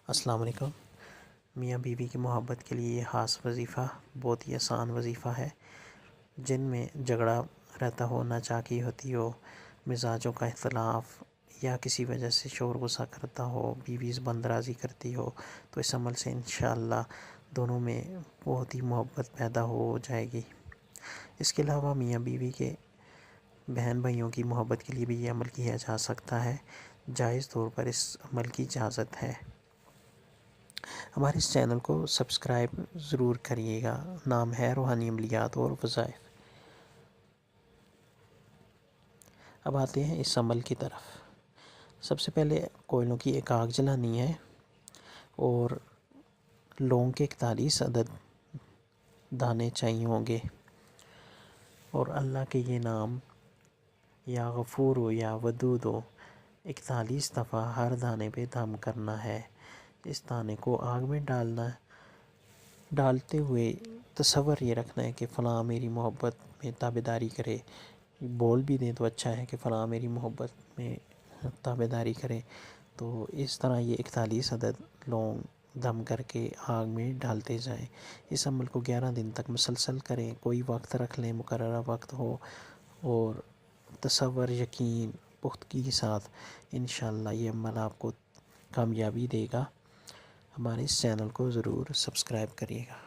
السلام علیکم۔ میاں بیوی کی محبت کے لیے یہ خاص وظیفہ بہت ہی آسان وظیفہ ہے۔ جن میں جھگڑا رہتا ہو، ناچاکی ہوتی ہو، مزاجوں کا اختلاف یا کسی وجہ سے شور غصہ کرتا ہو، بیوی زبان درازی کرتی ہو، تو اس عمل سے انشاءاللہ دونوں میں بہت ہی محبت پیدا ہو جائے گی۔ اس کے علاوہ میاں بیوی کے بہن بھائیوں کی محبت کے لیے بھی یہ عمل کیا جا سکتا ہے۔ جائز طور پر اس عمل کی اجازت ہے۔ ہمارے اس چینل کو سبسکرائب ضرور کریے گا۔ نام ہے روحانی عملیات اور وظائف۔ اب آتے ہیں اس عمل کی طرف۔ سب سے پہلے کوئلوں کی ایک آگ جلانی ہے اور لونگ کے 41 عدد دانے چاہیے ہوں گے، اور اللہ کے یہ نام یا غفور ہو یا ودود ہو 41 دفعہ ہر دانے پہ دم کرنا ہے۔ اس دانے کو آگ میں ڈالنا ہے۔ ڈالتے ہوئے تصور یہ رکھنا ہے کہ فلاں میری محبت میں تابعداری کرے۔ بول بھی دیں تو اچھا ہے کہ فلاں میری محبت میں تابعداری کرے۔ تو اس طرح یہ 41 عدد لونگ دم کر کے آگ میں ڈالتے جائیں۔ اس عمل کو 11 دن تک مسلسل کریں۔ کوئی وقت رکھ لیں، مقررہ وقت ہو، اور تصور، یقین، پختگی کے ساتھ انشاءاللہ یہ عمل آپ کو کامیابی دے گا۔ ہمارے اس چینل کو ضرور سبسکرائب کریے گا۔